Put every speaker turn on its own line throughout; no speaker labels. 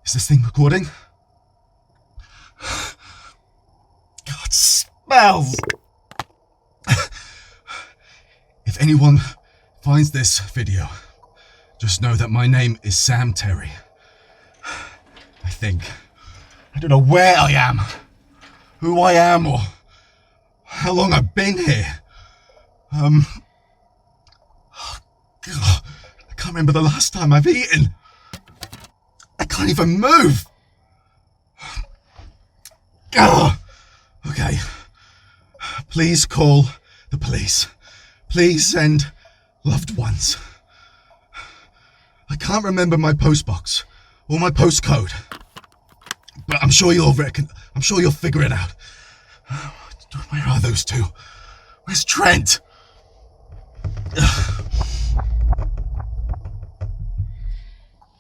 Is this thing recording? God, smells! If anyone finds this video, just know that my name is Sam Terry. I think. I don't know where I am, who I am, or how long I've been here. God, I can't remember the last time I've eaten. I can't even move. Okay. Please call the police. Please send loved ones. I can't remember my postbox or my postcode, but I'm sure you'll figure it out. Where are those two? Where's Trent?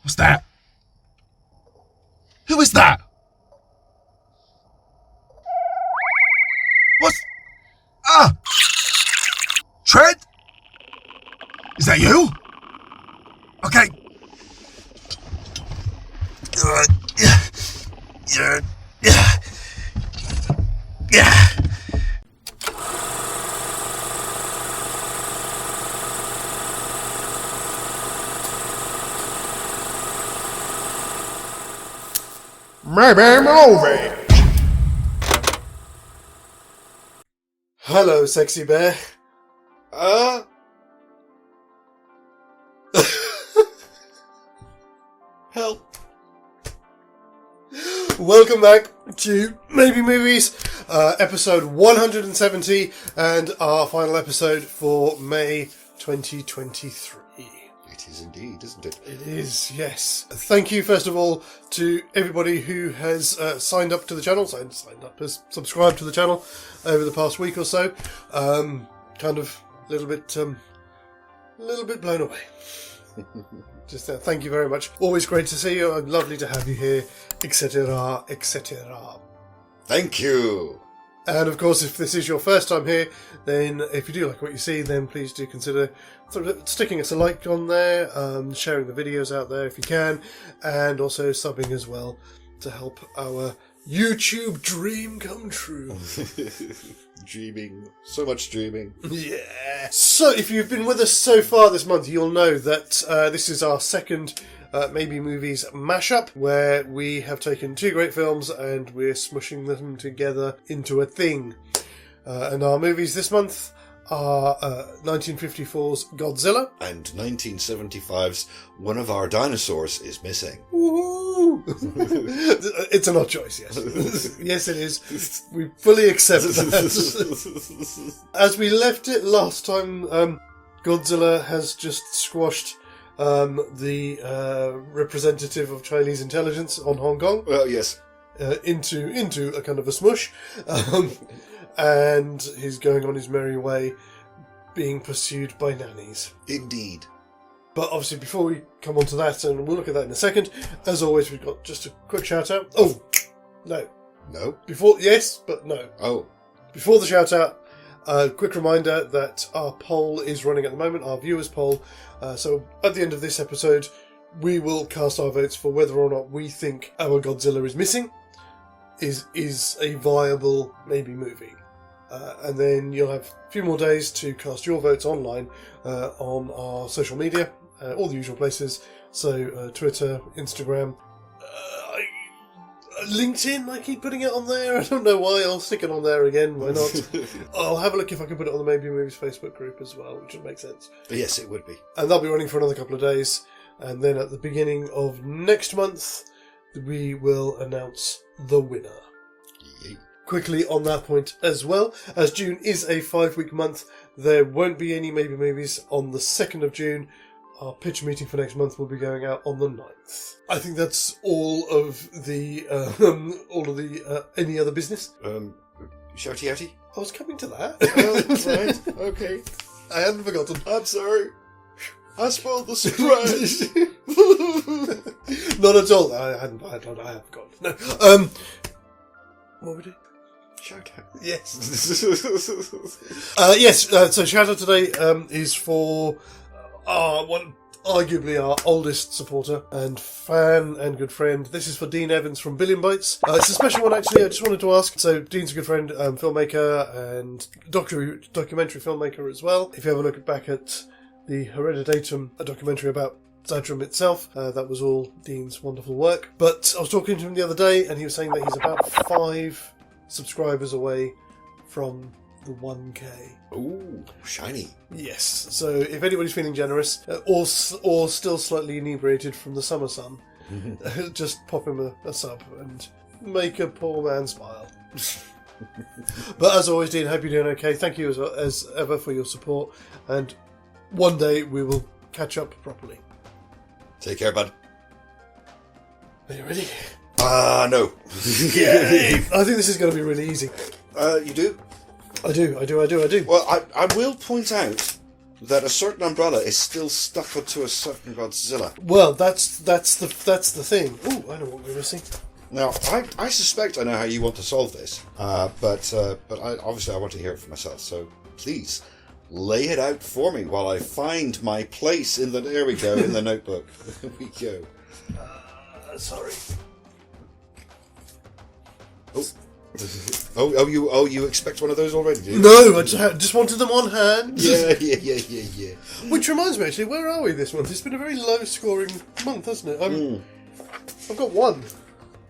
What's that? Who is that? What's... Trent? Is that you? Okay. Yeah.
Maybe movie. Hello, sexy bear. Help. Welcome back to Maybe Movies, episode 170, and our final episode for May 2023.
It is indeed, isn't it?
It is, yes. Thank you, first of all, to everybody who has signed up to the channel, has subscribed to the channel over the past week or so. Kind of a little bit blown away. Just thank you very much. Always great to see you. Lovely to have you here, etc., etc.
Thank you.
And of course, if this is your first time here, then if you do like what you see, then please do consider sticking us a like on there, sharing the videos out there if you can, and also subbing as well to help our YouTube dream come true.
Dreaming. So much dreaming.
Yeah. So, if you've been with us so far this month, you'll know that this is our second Maybe Movies mashup, where we have taken two great films and we're smushing them together into a thing. And our movies this month are 1954's Godzilla.
And 1975's One of Our Dinosaurs is Missing.
Woohoo! It's an odd choice, yes. Yes, it is. We fully accept that. As we left it last time, Godzilla has just squashed the representative of Chinese intelligence on Hong Kong.
Well, yes.
Into a kind of a smush. And he's going on his merry way, being pursued by nannies.
Indeed.
But obviously, before we come on to that, and we'll look at that in a second, as always, we've got just a quick shout out. Oh, no.
No?
Before, yes, but no.
Oh.
Before the shout out, a quick reminder that our poll is running at the moment, our viewers poll. So at the end of this episode, we will cast our votes for whether or not we think our Godzilla is missing, is a viable maybe movie. And then you'll have a few more days to cast your votes online on our social media, all the usual places. So Twitter, Instagram, LinkedIn, I keep putting it on there. I don't know why. I'll stick it on there again. Why not? I'll have a look if I can put it on the Maybe Movies Facebook group as well, which would make sense.
Yes, it would be.
And that'll be running for another couple of days. And then at the beginning of next month, we will announce the winner.
Yay.
Quickly on that point as well, as June is a 5-week month, there won't be any Maybe Movies on the 2nd of June. Our pitch meeting for next month will be going out on the 9th. I think that's all of the any other business.
Shouty outy?
I was coming to that.
Right, okay.
I hadn't forgotten.
I'm sorry. I spoiled the surprise.
Not at all. I have forgotten. No. What we do?
Shout out.
Yes. Yes. So shout out today is for one arguably our oldest supporter and fan and good friend. This is for Dean Evans from Billion Bytes. It's a special one, actually. I just wanted to ask. So, Dean's a good friend, filmmaker and documentary filmmaker as well. If you have a look back at the Hereditatum, a documentary about Zadrum itself, that was all Dean's wonderful work. But I was talking to him the other day, and he was saying that he's about 5 subscribers away from the 1K.
Ooh, shiny.
Yes. So if anybody's feeling generous, or still slightly inebriated from the summer sun, just pop him a sub and make a poor man smile. But as always, Dean, hope you're doing okay. Thank you as ever for your support, and one day we will catch up properly.
Take care, bud.
Are you ready?
No.
Yeah. I think this is going to be really easy.
You do?
I do.
Well, I will point out that a certain umbrella is still stuck onto a certain Godzilla.
Well, that's the thing. Ooh, I know what we're missing.
Now, I suspect I know how you want to solve this, but I want to hear it for myself. So please lay it out for me while I find my place in the. There we go, in the notebook. There we go.
Sorry.
You expect one of those already, do you?
No, I just wanted them on hand.
Yeah.
Which reminds me, actually, where are we this month? It's been a very low-scoring month, hasn't it? I've got 1.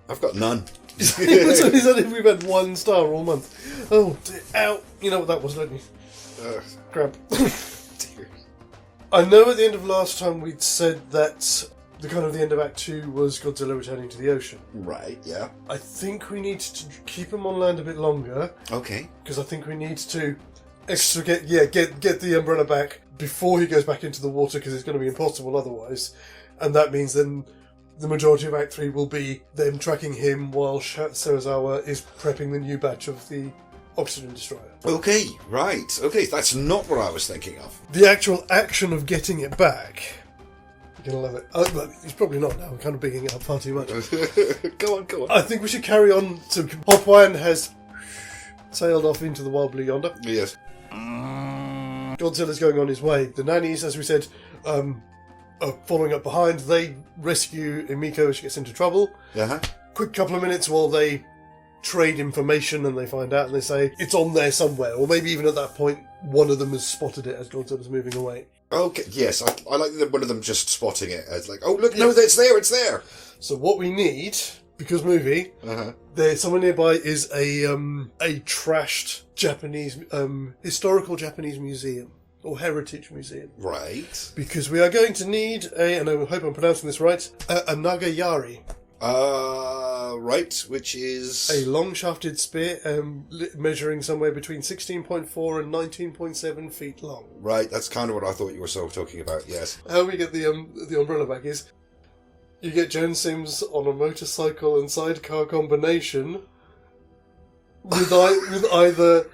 I've got none.
It's only as if we've had 1 star all month. Oh, dear. Ow. You know what that was, don't you? Grab.
Dear.
I know at the end of last time we'd said that the end of Act 2 was Godzilla returning to the ocean.
Right, yeah.
I think we need to keep him on land a bit longer.
Okay.
Because I think we need to get the umbrella back before he goes back into the water, because it's going to be impossible otherwise. And that means then the majority of Act 3 will be them tracking him while Serizawa is prepping the new batch of the oxygen destroyer.
Okay, right. Okay, that's not what I was thinking of.
The actual action of getting it back... You're going to love it. But he's probably not now. I'm kind of bigging it up far too much.
Go on.
I think we should carry on. So Hopwan has sailed off into the wild blue yonder.
Yes.
Godzilla's going on his way. The nannies, as we said, are following up behind. They rescue Emiko as she gets into trouble.
Uh-huh.
Quick couple of minutes while they trade information, and they find out and they say it's on there somewhere. Or maybe even at that point, one of them has spotted it as Godzilla's moving away.
Okay, yes, I like one of them just spotting it as like, oh, look, no, it's there.
So what we need, because movie, there somewhere nearby is a trashed Japanese, historical Japanese museum, or heritage museum.
Right.
Because we are going to need and I hope I'm pronouncing this right, a Nagayari.
Right, which is...
A long-shafted spear measuring somewhere between 16.4 and 19.7 feet long.
Right, that's kind of what I thought you were talking about, yes.
How we get the umbrella back is you get Jen Sims on a motorcycle and sidecar combination with either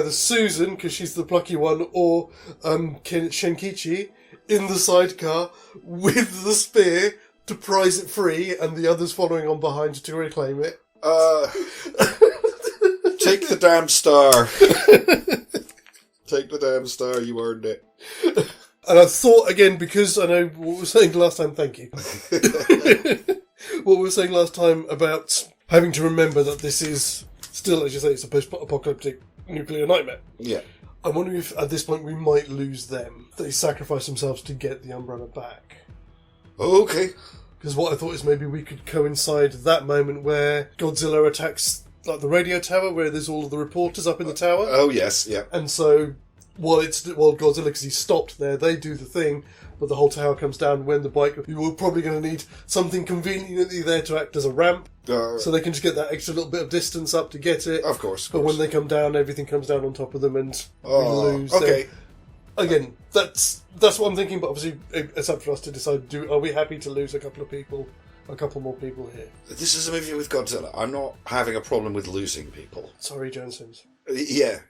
Susan, because she's the plucky one, or Shenkichi in the sidecar with the spear to prize it free, and the others following on behind to reclaim it.
Take the damn star. Take the damn star, you earned it.
And I thought, again, because I know what we were saying last time, thank you. What we were saying last time about having to remember that this is still, as you say, it's a post-apocalyptic nuclear nightmare.
Yeah.
I'm wondering if at this point we might lose them. They sacrifice themselves to get the umbrella back.
Okay.
Because what I thought is maybe we could coincide that moment where Godzilla attacks like the radio tower, where there's all of the reporters up in the tower.
Oh yes, yeah.
And so while Godzilla, because he's stopped there, they do the thing, but the whole tower comes down when the bike. You were probably going to need something conveniently there to act as a ramp, so they can just get that extra little bit of distance up to get it.
Of course.
But when they come down, everything comes down on top of them, and we lose.
Okay.
Again, that's what I'm thinking, but obviously it's up for us to decide, are we happy to lose a couple more people here?
This is a movie with Godzilla. I'm not having a problem with losing people.
Sorry, Jen Sims.
Yeah.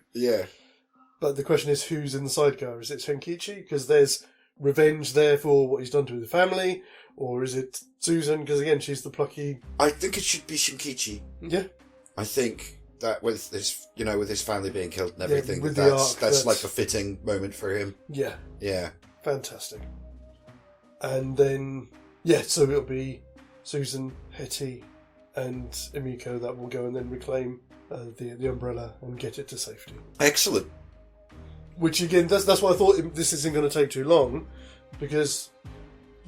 But the question is, who's in the sidecar? Is it Shenkichi? Because there's revenge there for what he's done to the family, or is it Susan? Because again, she's the plucky...
I think it should be Shenkichi.
Yeah.
I think that with his family being killed and everything,
yeah,
that's like a fitting moment for him.
Yeah.
Yeah.
Fantastic. And then, so it'll be Susan, Hetty, and Emiko that will go and then reclaim the umbrella and get it to safety.
Excellent.
Which again, that's why I thought this isn't going to take too long, because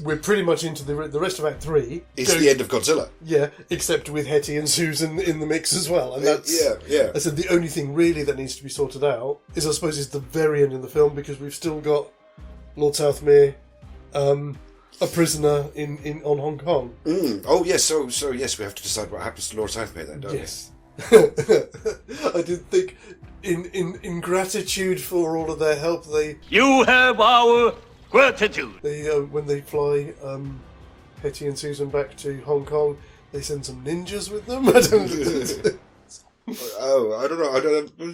we're pretty much into the rest of Act 3.
It's the end of Godzilla.
Yeah, except with Hetty and Susan in the mix as well. And that's,
yeah.
I said the only thing really that needs to be sorted out is, I suppose, is the very end of the film, because we've still got Lord Southmere, a prisoner on Hong Kong.
Oh yes, so yes, we have to decide what happens to Lord Southmere then, don't
Yes. I did think, in gratitude for all of their help,
You have our gratitude.
when they fly Hetty and Susan back to Hong Kong, they send some ninjas with them. I don't
we? Oh, I don't know.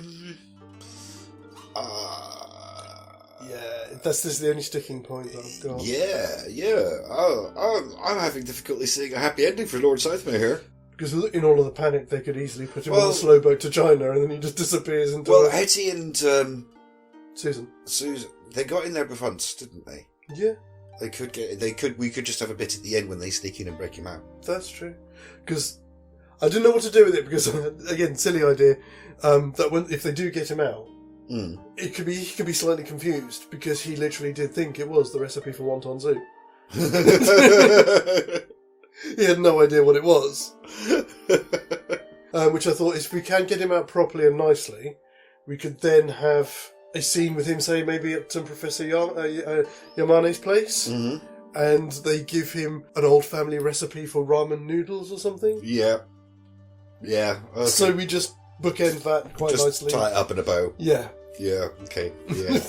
Yeah, that's just the only sticking point that I've got.
Yeah. Oh, I'm having difficulty seeing a happy ending for Lord Southmere here.
Because in all of the panic, they could easily put him on a slow boat to China, and then he just disappears into.
Well, Hetty and
Susan,
they got in there by once, didn't they?
Yeah,
We could just have a bit at the end when they sneak in and break him out.
that's true. Because I didn't know what to do with it. Because again, silly idea. That if they do get him out, he could be slightly confused, because he literally did think it was the recipe for wonton soup. He had no idea what it was. Which I thought, if we can get him out properly and nicely, we could then have a scene with him, say, maybe at Professor Yamane's place, and they give him an old family recipe for ramen noodles or something.
Yeah. Okay.
So we just bookend that quite
just
nicely.
tie it up in a bow.
Yeah.
Yeah, okay. Yeah.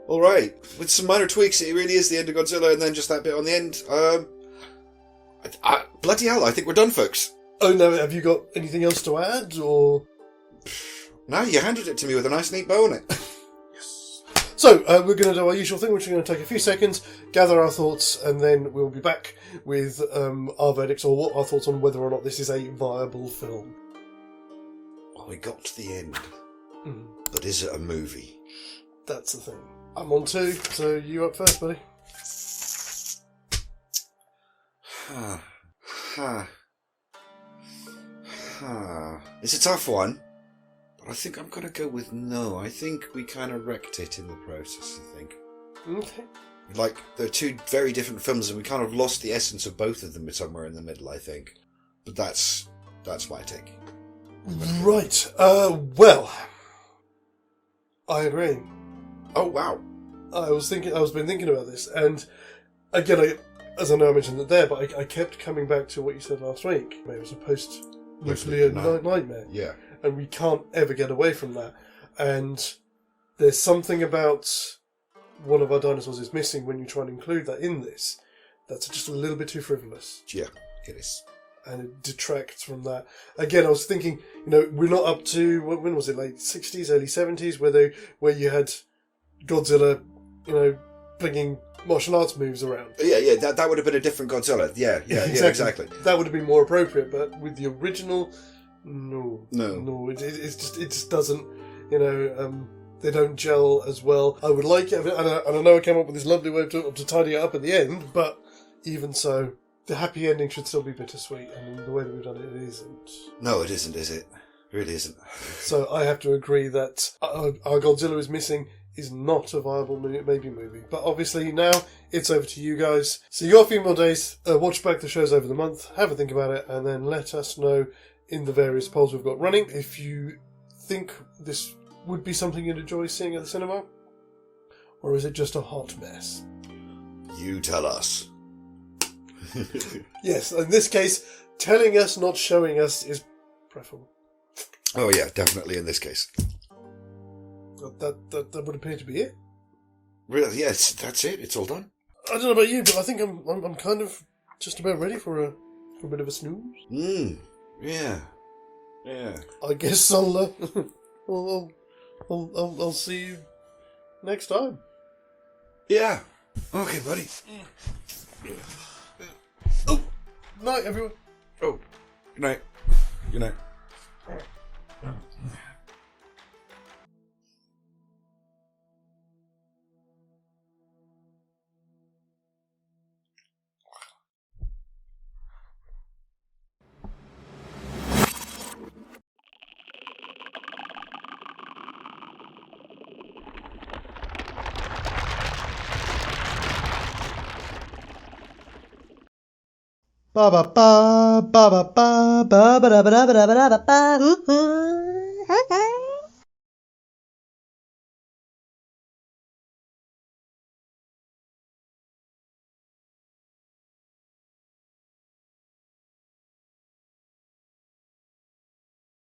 All right. With some minor tweaks, it really is the end of Godzilla, and then just that bit on the end. Bloody hell, I think we're done, folks.
Oh, no, have you got anything else to add, or...?
No, you handed it to me with a nice, neat bow on it.
Yes. So, we're going to do our usual thing, which is going to take a few seconds, gather our thoughts, and then we'll be back with our verdicts, or what our thoughts on whether or not this is a viable film.
Well, we got to the end. But is it a movie?
That's the thing. I'm on 2, so you up first, buddy.
It's a tough one, but I think I'm going to go with no. I think we kind of wrecked it in the process, I think.
Okay.
Like, they're two very different films, and we kind of lost the essence of both of them somewhere in the middle, I think. But that's my take.
Right. Well, I agree.
Oh, wow.
I was been thinking about this, and again, as I know I mentioned it there, but I kept coming back to what you said last week. It was a post-nuclear nightmare.
Yeah.
And we can't ever get away from that. And there's something about one of our dinosaurs is missing when you try and include that in this. That's just a little bit too frivolous.
Yeah, it is.
And it detracts from that. Again, I was thinking, we're not up to, when was it, late 60s, early 70s, where you had Godzilla, bringing martial arts moves around.
Yeah, that would have been a different Godzilla. Yeah, exactly.
That would have been more appropriate, but with the original, no, it just doesn't, they don't gel as well. I would like it, and I know I came up with this lovely way to tidy it up at the end, but even so, the happy ending should still be bittersweet, and the way that we've done it, it isn't.
No, it isn't, is it? It really isn't.
So I have to agree that our Godzilla is missing is not a viable maybe movie. But obviously now it's over to you guys. So you got a few more days. Watch back the shows over the month. Have a think about it, and then let us know in the various polls we've got running if you think this would be something you'd enjoy seeing at the cinema, or is it just a hot mess?
You tell us.
Yes, in this case, telling us, not showing us, is preferable.
Oh yeah, definitely in this case.
That would appear to be it.
Really? Yes, that's it. It's all done.
I don't know about you, but I think I'm kind of just about ready for a bit of a snooze.
Yeah.
I guess I'll see you next time.
Yeah. Okay, buddy.
Oh, night, everyone.
Oh, good night. Good night.
Ba ba ba ba ba ba ba ba ba ba ba ba ba ba.